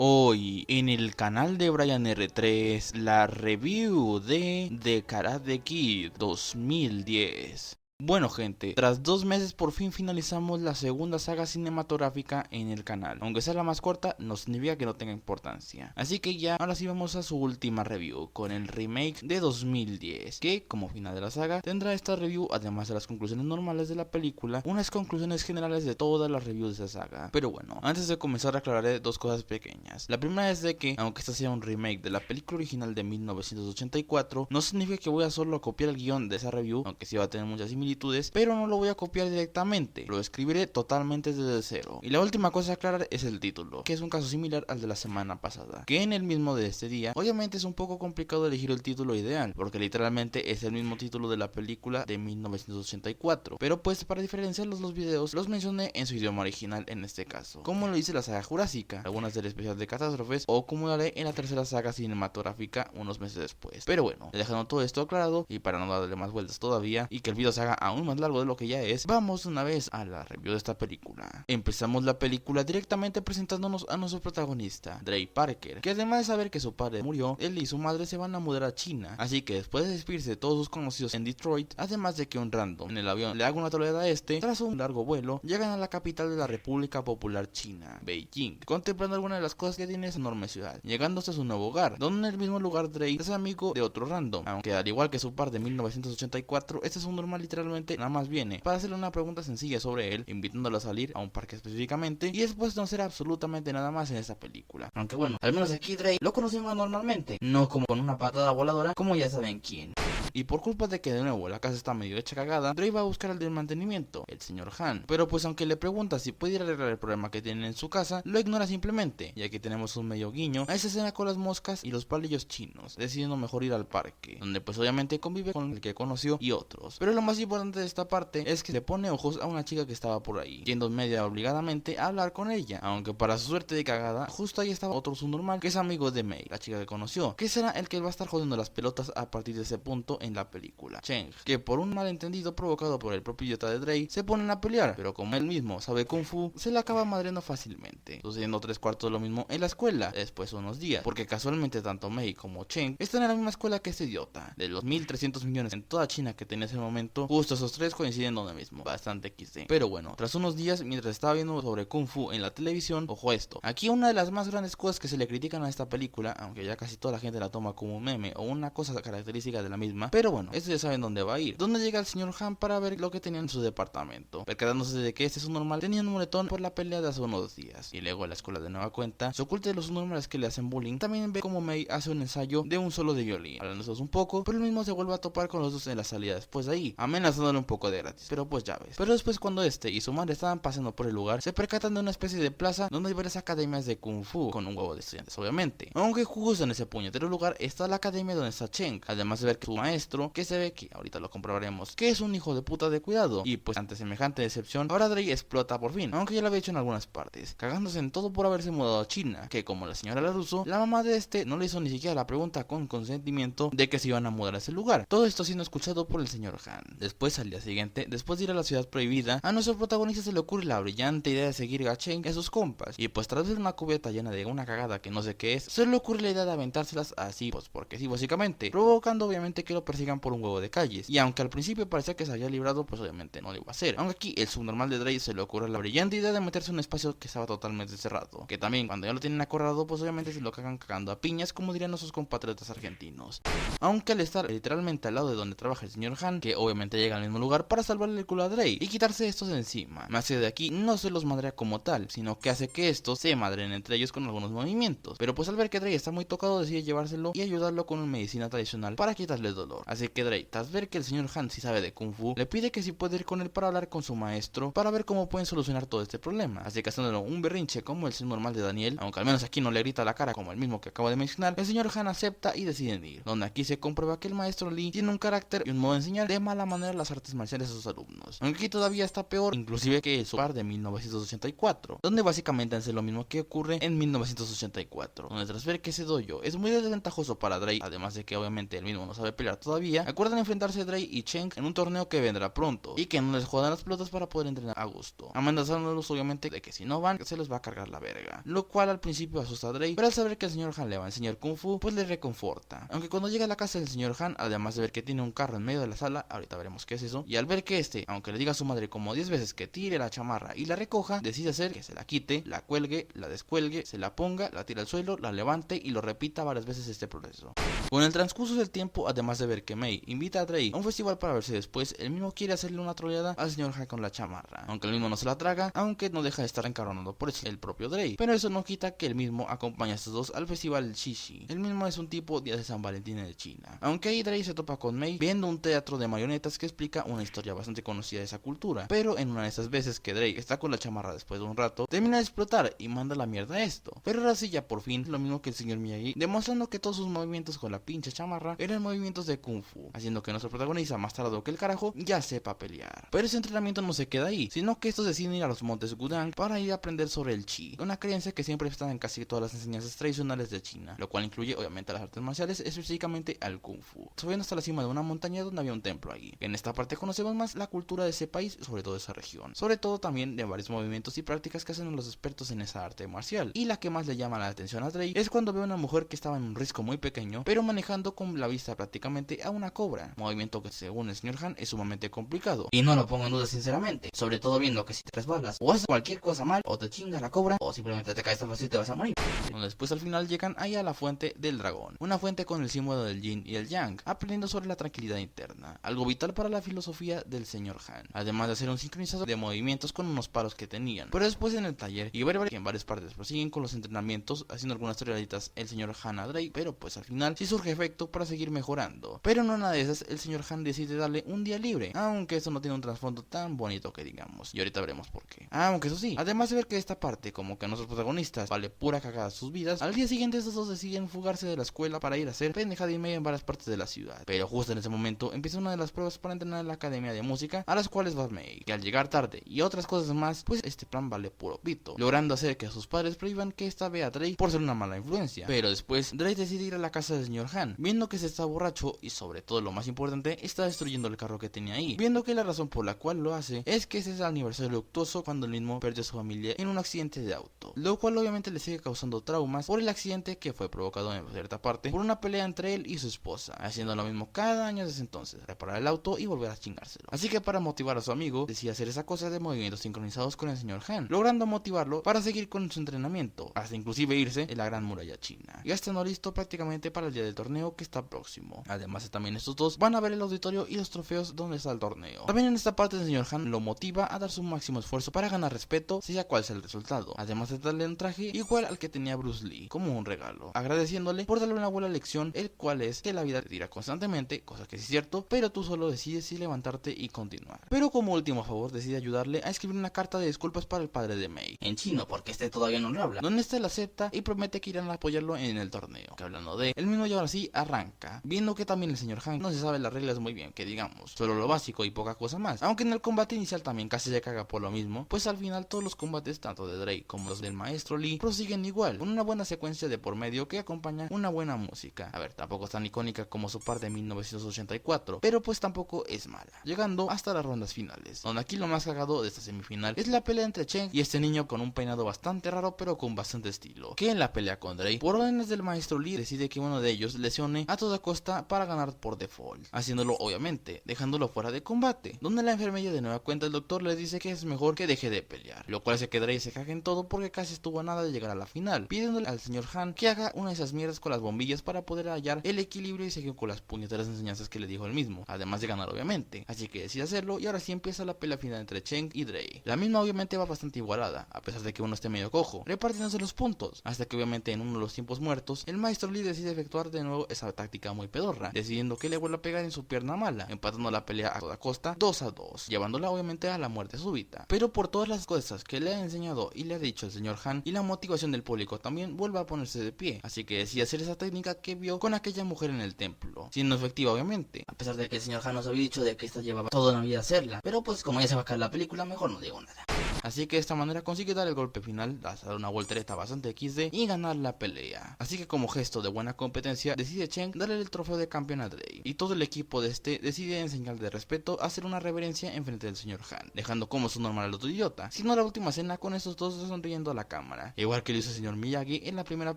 Hoy en el canal de Brian R3 la review de The Karate Kid 2010. Bueno gente, tras 2 meses por fin finalizamos la segunda saga cinematográfica en el canal. Aunque sea la más corta, no significa que no tenga importancia. Así que ya, ahora sí vamos a su última review, con el remake de 2010, que como final de la saga, tendrá esta review, además de las conclusiones normales de la película, unas conclusiones generales de todas las reviews de esa saga. Pero bueno, antes de comenzar aclararé dos cosas pequeñas. La primera es de que, aunque esta sea un remake de la película original de 1984, no significa que voy a solo copiar el guión de esa review, aunque sí va a tener muchas similitudes, pero no lo voy a copiar directamente, lo escribiré totalmente desde cero. Y la última cosa a aclarar es el título, que es un caso similar al de la semana pasada, que en el mismo de este día. Obviamente es un poco complicado elegir el título ideal, porque literalmente es el mismo título de la película de 1984, pero pues para diferenciar los videos los mencioné en su idioma original en este caso, como lo hice la saga Jurásica, algunas del especial de catástrofes, o como lo haré en la tercera saga cinematográfica unos meses después. Pero bueno, dejando todo esto aclarado y para no darle más vueltas todavía y que el video se haga aún más largo de lo que ya es, vamos una vez a la review de esta película. Empezamos la película directamente presentándonos a nuestro protagonista, Trey Parker, que además de saber que su padre murió, él y su madre se van a mudar a China, así que después de despedirse de todos sus conocidos en Detroit, además de que un random en el avión le haga una toleada a este, tras un largo vuelo, llegan a la capital de la República Popular China, Beijing, contemplando algunas de las cosas que tiene esa enorme ciudad, llegando hasta su nuevo hogar, donde en el mismo lugar Drake es amigo de otro random, aunque al igual que su par de 1984, este es un normal literalmente nada más viene para hacerle una pregunta sencilla sobre él, invitándolo a salir a un parque específicamente, y después no será absolutamente nada más en esta película. Aunque bueno, al menos aquí Drake lo conocemos normalmente, no como con una patada voladora, como ya saben quién. Y por culpa de que de nuevo la casa está medio hecha cagada, Drake va a buscar al del mantenimiento, el señor Han. Pero pues aunque le pregunta si puede ir a arreglar el problema que tiene en su casa, lo ignora simplemente, ya que tenemos un medio guiño a esa escena con las moscas y los palillos chinos, decidiendo mejor ir al parque, donde pues obviamente convive con el que conoció y otros. Pero lo más importante de esta parte es que le pone ojos a una chica que estaba por ahí, yendo media obligadamente a hablar con ella, aunque para su suerte de cagada, justo ahí estaba otro subnormal que es amigo de Mei, la chica que conoció, que será el que va a estar jodiendo las pelotas a partir de ese punto en la película. Cheng, que por un malentendido provocado por el propio idiota de Drake, se ponen a pelear, pero como él mismo sabe Kung Fu, se le acaba madreando fácilmente, sucediendo 3/4 de lo mismo en la escuela, después de unos días, porque casualmente tanto Mei como Cheng están en la misma escuela que este idiota. De los 1.300 millones en toda China que tenía ese momento, justo esos tres coinciden donde mismo, bastante XD. Pero bueno, tras unos días, mientras estaba viendo sobre Kung Fu en la televisión, ojo esto, aquí una de las más grandes cosas que se le critican a esta película, aunque ya casi toda la gente la toma como un meme o una cosa característica de la misma, pero bueno, esto ya saben dónde va a ir. Donde llega el señor Han para ver lo que tenía en su departamento, percatándose de que este subnormal tenía un moretón por la pelea de hace unos días. Y luego a la escuela de nueva cuenta, se oculta de los subnormales que le hacen bullying. También ve como Mei hace un ensayo de un solo de violín, hablándonos un poco, pero él mismo se vuelve a topar con los dos en la salida después de ahí, amenazándole un poco de gratis, pero pues ya ves. Pero después cuando este y su madre estaban pasando por el lugar, se percatan de una especie de plaza donde hay varias academias de Kung Fu, con un huevo de estudiantes obviamente. Aunque justo en ese puñetero lugar está la academia donde está Cheng, además de ver que su maestro, que se ve que ahorita lo comprobaremos, que es un hijo de puta de cuidado. Y pues ante semejante decepción, ahora Drake explota por fin, aunque ya lo había hecho en algunas partes, cagándose en todo por haberse mudado a China, que como la señora Larusso, la mamá de este no le hizo ni siquiera la pregunta con consentimiento de que se iban a mudar a ese lugar. Todo esto siendo escuchado por el señor Han. Después al día siguiente, después de ir a la ciudad prohibida, a nuestro protagonista se le ocurre la brillante idea de seguir a Cheng y a sus compas, y pues tras ver una cubeta llena de una cagada que no sé qué es, se le ocurre la idea de aventárselas así, pues porque sí básicamente, provocando obviamente que lo persigan por un huevo de calles. Y aunque al principio parecía que se había librado, pues obviamente no lo iba a hacer. Aunque aquí el subnormal de Drake se le ocurre la brillante idea de meterse en un espacio que estaba totalmente cerrado, que también cuando ya lo tienen acorralado, pues obviamente se lo cagan cagando a piñas, como dirían nuestros compatriotas argentinos. Aunque al estar literalmente al lado de donde trabaja el señor Han, que obviamente llega al mismo lugar para salvarle el culo a Drake y quitarse estos de encima, más que de aquí no se los madrea como tal, sino que hace que estos se madren entre ellos con algunos movimientos. Pero pues al ver que Drake está muy tocado, decide llevárselo y ayudarlo con una medicina tradicional para quitarle el dolor. Así que Drake, tras ver que el señor Han sí sabe de Kung Fu, le pide que si puede ir con él para hablar con su maestro para ver cómo pueden solucionar todo este problema. Así que haciéndolo un berrinche como el señor normal de Daniel, aunque al menos aquí no le grita a la cara como el mismo que acabo de mencionar, el señor Han acepta y deciden ir, donde aquí se comprueba que el maestro Lee tiene un carácter y un modo de enseñar de mala manera las artes marciales a sus alumnos, aunque aquí todavía está peor inclusive que su par de 1984, donde básicamente hace lo mismo que ocurre en 1984, donde tras ver que ese dojo es muy desventajoso para Drake, además de que obviamente él mismo no sabe pelear todavía, acuerdan enfrentarse a Drake y Cheng en un torneo que vendrá pronto y que no les jodan las pelotas para poder entrenar a gusto, amenazándolos obviamente de que si no van se les va a cargar la verga, lo cual al principio asusta a Drake, pero al saber que el señor Han le va a enseñar Kung Fu pues le reconforta, aunque cuando llega a la casa del señor Han, además de ver que tiene un carro en medio de la sala, ahorita veremos qué es eso, y al ver que aunque le diga a su madre como 10 veces que tire la chamarra y la recoja, decide hacer que se la quite, la cuelgue, la descuelgue, se la ponga, la tire al suelo, la levante y lo repita varias veces este proceso. Con el transcurso del tiempo, además de ver que Mei invita a Drake a un festival para verse después, el mismo quiere hacerle una troleada al señor Han con la chamarra, aunque el mismo no se la traga, aunque no deja de estar encaronado por el propio Drake, pero eso no quita que el mismo acompañe a estos dos al festival Shishi. El mismo es un tipo día de San Valentín de China, aunque ahí Drake se topa con Mei viendo un teatro de marionetas que explica una historia bastante conocida de esa cultura, pero en una de esas veces que Drake está con la chamarra después de un rato, termina de explotar y manda la mierda a esto, pero ahora sí ya por fin lo mismo que el señor Miyagi, demostrando que todos sus movimientos con la pinche chamarra eran movimientos de Kung Fu, haciendo que nuestro protagonista más tardado que el carajo ya sepa pelear. Pero ese entrenamiento no se queda ahí, sino que estos deciden ir a los montes Gudang para ir a aprender sobre el Chi, una creencia que siempre está en casi todas las enseñanzas tradicionales de China, lo cual incluye obviamente las artes marciales, específicamente al Kung Fu, subiendo hasta la cima de una montaña donde había un templo ahí. En esta parte conocemos más la cultura de ese país, sobre todo de esa región, sobre todo también de varios movimientos y prácticas que hacen los expertos en esa arte marcial, y la que más le llama la atención a Drake es cuando ve a una mujer que estaba en un risco muy pequeño, pero manejando con la vista prácticamente a una cobra, movimiento que según el señor Han es sumamente complicado, y no lo pongo en duda sinceramente, sobre todo viendo que si te resbalas o haces cualquier cosa mal, o te chinga la cobra, o simplemente te caes tan fácil y te vas a morir. Después al final llegan ahí a la fuente del dragón, una fuente con el símbolo del yin y el yang, aprendiendo sobre la tranquilidad interna, algo vital para la filosofía del señor Han, además de hacer un sincronizador de movimientos con unos paros que tenían. Pero después en el taller y ver que en varias partes prosiguen con los entrenamientos, haciendo algunas triaditas el señor Han a Drake, pero pues al final sí surge efecto para seguir mejorando. Pero en una de esas el señor Han decide darle un día libre, aunque eso no tiene un trasfondo tan bonito que digamos, y ahorita veremos por qué. Aunque eso sí, además de ver que esta parte como que a nuestros protagonistas vale pura cagada sus vidas, al día siguiente estos dos deciden fugarse de la escuela para ir a hacer pendejada y media en varias partes de la ciudad. Pero justo en ese momento empieza una de las pruebas para entrenar en la academia de música, a las cuales va Mei, que al llegar tarde y otras cosas más, pues este plan vale puro pito, logrando hacer que a sus padres prohíban que esta vea a Drake por ser una mala influencia. Pero después Drake decide ir a la casa del señor Han, viendo que se está borracho y sobre todo lo más importante, está destruyendo el carro que tenía ahí, viendo que la razón por la cual lo hace es que ese es el aniversario luctuoso cuando el mismo perdió a su familia en un accidente de auto, lo cual obviamente le sigue causando traumas por el accidente que fue provocado en cierta parte por una pelea entre él y su esposa, haciendo lo mismo cada año desde entonces, reparar el auto y volver a chingárselo. Así que para motivar a su amigo, decide hacer esa cosa de movimientos sincronizados con el señor Han, logrando motivarlo para seguir con su entrenamiento, hasta inclusive irse en la gran muralla china, ya estando listo prácticamente para el día del torneo que está próximo. Además también estos dos van a ver el auditorio y los trofeos donde está el torneo. También en esta parte el señor Han lo motiva a dar su máximo esfuerzo para ganar respeto, sea cual sea el resultado, además de darle un traje igual al que tenía Bruce Lee, como un regalo, agradeciéndole por darle una buena lección, el cual es que la vida te tira constantemente, cosa que sí es cierto, pero tú solo decides si levantarte y continuar. Pero como último favor decide ayudarle a escribir una carta de disculpas para el padre de Mei, en chino porque este todavía no lo habla, donde este la acepta y promete que irán a apoyarlo en el torneo, que hablando de él mismo y ahora sí arranca, viendo que también el señor Han no se sabe las reglas muy bien, que digamos, solo lo básico y poca cosa más, aunque en el combate inicial también casi se caga por lo mismo, pues al final todos los combates tanto de Drake como los del maestro Lee prosiguen igual, con una buena secuencia de por medio que acompaña una buena música. A ver, tampoco es tan icónica como su par de 1984, pero pues tampoco es mala, llegando hasta las rondas finales, donde aquí lo más cagado de esta semifinal es la pelea entre Cheng y este niño con un peinado bastante raro pero con bastante estilo, que en la pelea con Drake, por órdenes del maestro Lee, decide que uno de ellos lesione a toda costa para ganar por default, haciéndolo obviamente, dejándolo fuera de combate, donde la enfermera de nueva cuenta el doctor le dice que es mejor que deje de pelear, lo cual hace que Drake se cague en todo porque casi estuvo a nada de llegar a la final, pidiéndole al señor Han que haga una de esas mierdas con las bombillas para poder hallar el equilibrio y seguir con las puñeteras enseñanzas que le dijo él mismo, además de ganar obviamente, así que decide hacerlo y ahora sí empieza la pelea final entre Cheng y Drake. La misma obviamente va bastante igualada, a pesar de que uno esté medio cojo, repartiéndose los puntos, hasta que obviamente en uno de los tiempos muertos, el maestro Lee decide efectuar de nuevo esa táctica muy pedorra, decidiendo que le vuelva a pegar en su pierna mala, empatando la pelea a toda costa 2-2, llevándola obviamente a la muerte súbita. Pero por todas las cosas que le ha enseñado y le ha dicho el señor Han y la motivación del público también, vuelve a ponerse de pie, así que decide hacer esa técnica que vio con aquella mujer en el templo, siendo efectiva obviamente, a pesar de que el señor Han nos había dicho de que esta llevaba toda una vida hacerla, pero pues como ya se va a acabar la película, mejor no digo nada. Así que de esta manera consigue dar el golpe final, dar una voltereta bastante XD y ganar la pelea. Así que como gesto de buena competencia, decide Cheng darle el trofeo de campeón a Drake, y todo el equipo de este decide en señal de respeto hacer una reverencia en frente del señor Han, dejando como su normal al otro idiota, sino la última escena con estos dos sonriendo a la cámara, igual que lo hizo el señor Miyagi en la primera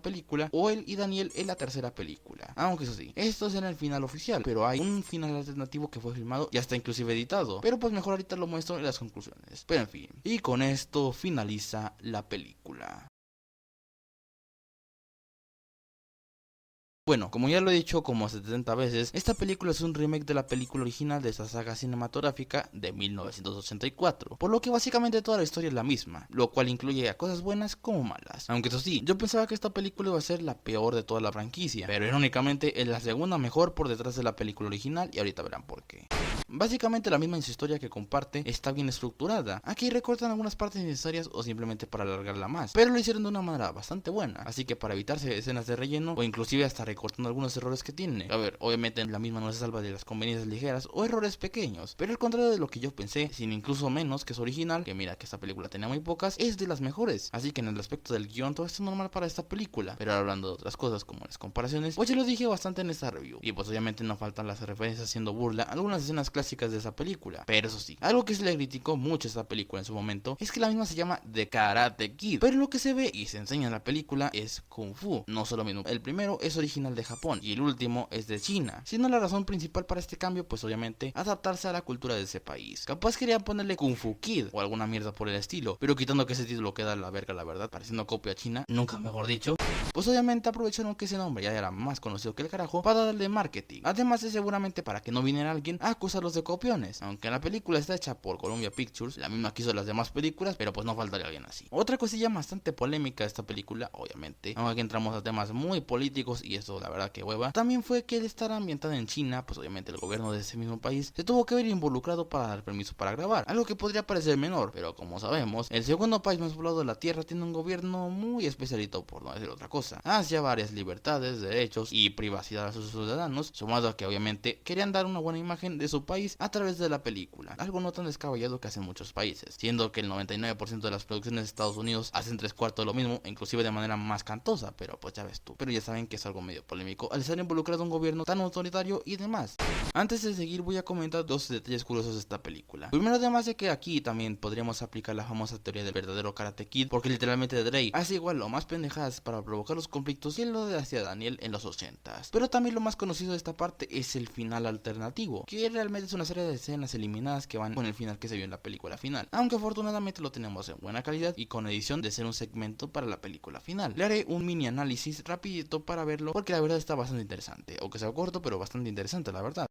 película o él y Daniel en la tercera película. Aunque eso sí, esto será el final oficial, pero hay un final alternativo que fue filmado y hasta inclusive editado, pero pues mejor ahorita lo muestro en las conclusiones. Pero en fin, y con esto finaliza la película. Bueno, como ya lo he dicho como 70 veces, esta película es un remake de la película original de esta saga cinematográfica de 1984, por lo que básicamente toda la historia es la misma, lo cual incluye a cosas buenas como malas. Aunque eso sí, yo pensaba que esta película iba a ser la peor de toda la franquicia, pero irónicamente es la segunda mejor por detrás de la película original y ahorita verán por qué. Básicamente la misma historia que comparte está bien estructurada, aquí recortan algunas partes necesarias o simplemente para alargarla más, pero lo hicieron de una manera bastante buena, así que para evitarse escenas de relleno o inclusive hasta recortando algunos errores que tiene. A ver, obviamente la misma no se salva de las conveniencias ligeras o errores pequeños, pero al contrario de lo que yo pensé, sin incluso menos que su original, que mira que esta película tenía muy pocas, es de las mejores, así que en el aspecto del guión todo esto es normal para esta película. Pero hablando de otras cosas como las comparaciones, pues ya lo dije bastante en esta review, y pues obviamente no faltan las referencias haciendo burla a algunas escenas clásicas de esa película, pero eso sí, algo que se le criticó mucho a esta película en su momento es que la misma se llama The Karate Kid, pero lo que se ve y se enseña en la película es Kung Fu, no solo mismo, el primero es original de Japón y el último es de China, siendo la razón principal para este cambio pues obviamente adaptarse a la cultura de ese país. Capaz querían ponerle Kung Fu Kid o alguna mierda por el estilo, pero quitando que ese título queda a la verga la verdad, pareciendo copia china, nunca mejor dicho, pues obviamente aprovecharon que ese nombre ya era más conocido que el carajo para darle marketing, además de seguramente para que no viniera alguien a acusarlos de copiones, aunque la película está hecha por Columbia Pictures, la misma que hizo las demás películas, pero pues no faltaría alguien así. Otra cosilla bastante polémica de esta película, obviamente, aunque aquí entramos a temas muy políticos y esto la verdad que hueva, también fue que al estar ambientada en China, pues obviamente el gobierno de ese mismo país se tuvo que ver involucrado para dar permiso para grabar, algo que podría parecer menor, pero como sabemos, el segundo país más poblado de la tierra tiene un gobierno muy especialito, por no decir otra cosa, hacia varias libertades, derechos y privacidad a sus ciudadanos, sumado a que obviamente querían dar una buena imagen de su país a través de la película, algo no tan descabellado que hacen muchos países, siendo que el 99% de las producciones de Estados Unidos hacen 3/4 de lo mismo, inclusive de manera más cantosa, pero pues ya ves tú, pero ya saben que es algo medio polémico al estar involucrado un gobierno tan autoritario y demás. Antes de seguir voy a comentar dos detalles curiosos de esta película. Primero, además de que aquí también podríamos aplicar la famosa teoría del verdadero Karate Kid, porque literalmente Drake hace igual lo más pendejadas para provocar los conflictos que lo de hacia Daniel en los 80s. Pero también lo más conocido de esta parte es el final alternativo, que realmente es una serie de escenas eliminadas que van con el final que se vio en la película final, aunque afortunadamente lo tenemos en buena calidad y con edición de ser un segmento para la película final. Le haré un mini análisis rapidito para verlo, porque la verdad está bastante interesante, aunque sea corto pero bastante interesante la verdad.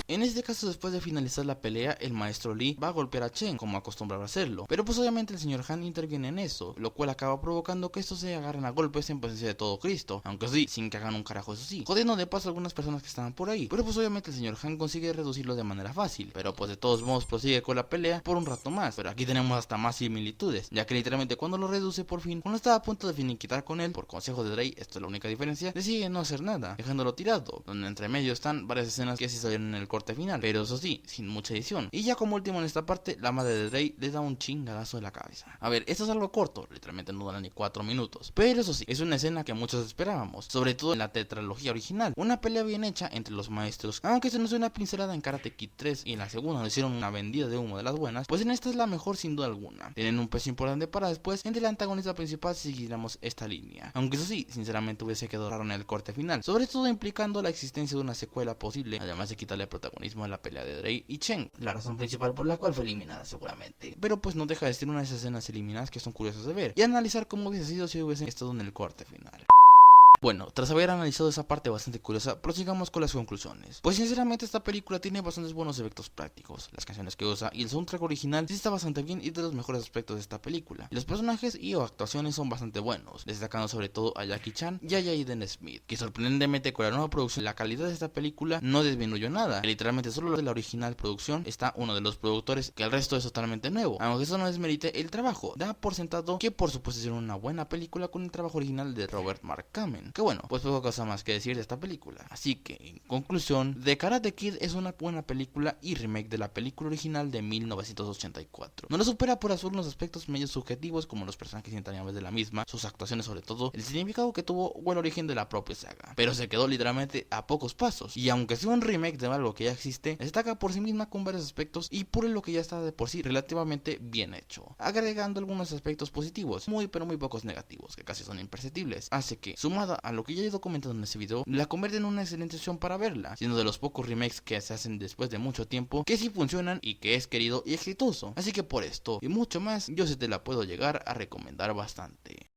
En este caso, después de finalizar la pelea, el maestro Lee va a golpear a Chen, como acostumbraba a hacerlo, pero pues obviamente el señor Han interviene en eso, lo cual acaba provocando que estos se agarren a golpes en presencia de todo Cristo, aunque sí, sin que hagan un carajo, eso sí, jodiendo de paso a algunas personas que estaban por ahí, pero pues obviamente el señor Han consigue reducirlo de manera fácil, pero pues de todos modos prosigue con la pelea por un rato más, pero aquí tenemos hasta más similitudes, ya que literalmente cuando lo reduce por fin, cuando estaba a punto de finiquitar con él, por consejo de Drake, esto es la única diferencia, decide no hacer nada, dejándolo tirado, donde entre medio están varias escenas que sí salieron en el corte final, pero eso sí, sin mucha edición. Y ya como último en esta parte, la madre de Drake le da un chingadazo de la cabeza. A ver, esto es algo corto, literalmente no dura ni 4 minutos, pero eso sí, es una escena que muchos esperábamos, sobre todo en la tetralogía original, una pelea bien hecha entre los maestros, aunque se nos dio una pincelada en Karate Kid 3 y en la segunda nos hicieron una vendida de humo de las buenas, pues en esta es la mejor sin duda alguna. Tienen un peso importante para después entre el antagonista principal si siguiéramos esta línea, aunque eso sí, sinceramente hubiese quedado raro en el corte final, sobre todo implicando la existencia de una secuela posible, además de quitarle protagonismo a la pelea de Drake y Chen, la razón principal por la cual fue eliminada seguramente, pero pues no deja de ser una de esas escenas eliminadas que son curiosas de ver y analizar cómo hubiese sido si hubiesen estado en el corte final. Bueno, tras haber analizado esa parte bastante curiosa, prosigamos con las conclusiones. Pues sinceramente esta película tiene bastantes buenos efectos prácticos, las canciones que usa y el soundtrack original sí está bastante bien y de los mejores aspectos de esta película. Y los personajes y o actuaciones son bastante buenos, destacando sobre todo a Jackie Chan y a Jaden Smith, que sorprendentemente con la nueva producción la calidad de esta película no disminuyó nada, literalmente solo de la original producción está uno de los productores, que el resto es totalmente nuevo, aunque eso no desmerite el trabajo, da por sentado que por supuesto hicieron una buena película con el trabajo original de Robert Mark Kamen. Que bueno, pues poca cosa más que decir de esta película. Así que, en conclusión, The Karate Kid es una buena película y remake de la película original de 1984. No lo supera por algunos aspectos medio subjetivos como los personajes intangibles de la misma, sus actuaciones sobre todo, el significado que tuvo o el origen de la propia saga, pero se quedó literalmente a pocos pasos, y aunque sea un remake de algo que ya existe, destaca por sí misma con varios aspectos y por lo que ya está de por sí relativamente bien hecho, agregando algunos aspectos positivos, muy pero muy pocos negativos, que casi son imperceptibles, así que, sumada a lo que ya he ido comentando en este video, la convierte en una excelente opción para verla, siendo de los pocos remakes que se hacen después de mucho tiempo, que sí funcionan y que es querido y exitoso, así que por esto y mucho más, yo sí te la puedo llegar a recomendar bastante.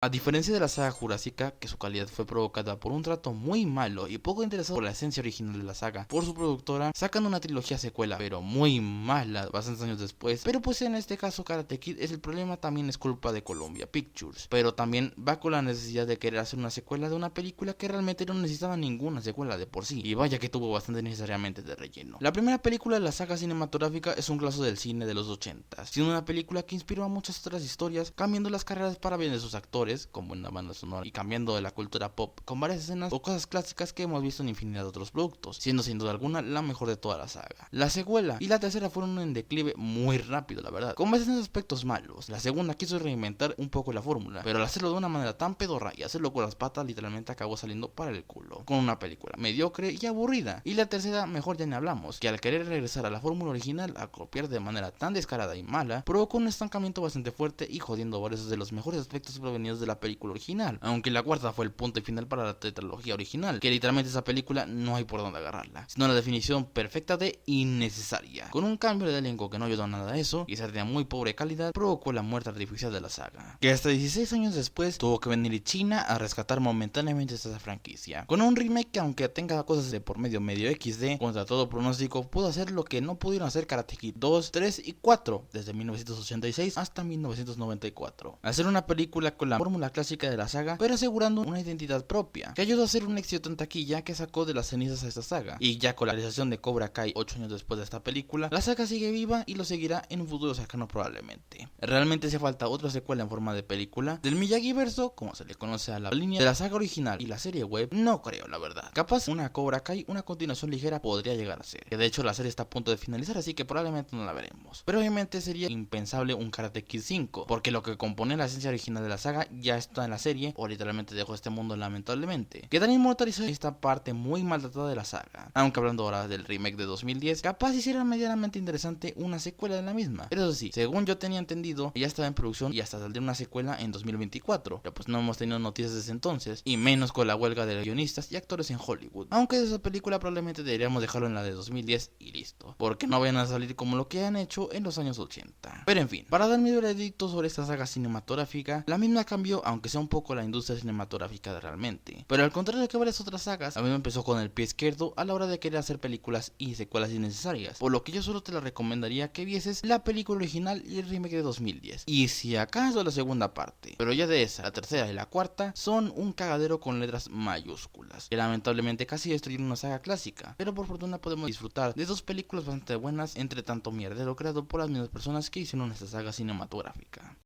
A diferencia de la saga Jurásica, que su calidad fue provocada por un trato muy malo y poco interesado por la esencia original de la saga por su productora, sacan una trilogía secuela, pero muy mala, bastantes años después. Pero pues en este caso Karate Kid el problema también es culpa de Columbia Pictures, pero también va con la necesidad de querer hacer una secuela de una película que realmente no necesitaba ninguna secuela de por sí, y vaya que tuvo bastante necesariamente de relleno. La primera película de la saga cinematográfica es un clásico del cine de los 80, siendo una película que inspiró a muchas otras historias, cambiando las carreras para bien de sus actores, como una banda sonora, y cambiando de la cultura pop con varias escenas o cosas clásicas que hemos visto en infinidad de otros productos, siendo sin duda alguna la mejor de toda la saga. La secuela y la tercera fueron en declive muy rápido, la verdad, con bastantes aspectos malos. La segunda quiso reinventar un poco la fórmula, pero al hacerlo de una manera tan pedorra y hacerlo con las patas, literalmente acabó saliendo para el culo, con una película mediocre y aburrida. Y la tercera, mejor ya ni hablamos, que al querer regresar a la fórmula original, a copiar de manera tan descarada y mala, provocó un estancamiento bastante fuerte y jodiendo varios de los mejores aspectos provenidos de la película original, aunque la cuarta fue el punto final para la tetralogía original, que literalmente esa película no hay por dónde agarrarla, sino la definición perfecta de innecesaria, con un cambio de elenco que no ayudó a nada a eso, y ser de muy pobre calidad, provocó la muerte artificial de la saga, que hasta 16 años después tuvo que venir China a rescatar momentáneamente esta franquicia, con un remake que aunque tenga cosas de por medio XD, contra todo pronóstico, pudo hacer lo que no pudieron hacer Karate Kid 2, 3 y 4, desde 1986 hasta 1994, hacer una película con la fórmula clásica de la saga, pero asegurando una identidad propia, que ayudó a ser un éxito en taquilla que sacó de las cenizas a esta saga. Y ya con la realización de Cobra Kai 8 años después de esta película, la saga sigue viva y lo seguirá en un futuro cercano probablemente. Realmente hace falta otra secuela en forma de película del Miyagi verso, como se le conoce a la línea de la saga original y la serie web, no creo la verdad. Capaz una Cobra Kai, una continuación ligera podría llegar a ser, que de hecho la serie está a punto de finalizar, así que probablemente no la veremos. Pero obviamente sería impensable un Karate Kid 5, porque lo que compone la esencia original de la saga ya está en la serie, o literalmente dejó este mundo lamentablemente. Quedan inmortalizados esta parte muy maltratada de la saga. Aunque hablando ahora del remake de 2010, capaz hiciera medianamente interesante una secuela de la misma. Pero eso sí, según yo tenía entendido, ya estaba en producción y hasta saldría una secuela en 2024. Pero pues no hemos tenido noticias desde entonces, y menos con la huelga de guionistas y actores en Hollywood. Aunque de esa película probablemente deberíamos dejarlo en la de 2010 y listo, porque no vayan a salir como lo que han hecho en los años 80. Pero en fin, para dar mi veredicto sobre esta saga cinematográfica, la misma cambió, aunque sea un poco la industria cinematográfica realmente. Pero al contrario que varias otras sagas, a mí me empezó con el pie izquierdo a la hora de querer hacer películas y secuelas innecesarias, por lo que yo solo te la recomendaría que vieses la película original y el remake de 2010, y si acaso la segunda parte. Pero ya de esa, la tercera y la cuarta son un cagadero con letras mayúsculas, que lamentablemente casi destruyeron una saga clásica, pero por fortuna podemos disfrutar de dos películas bastante buenas entre tanto mierdero creado por las mismas personas que hicieron esta saga cinematográfica.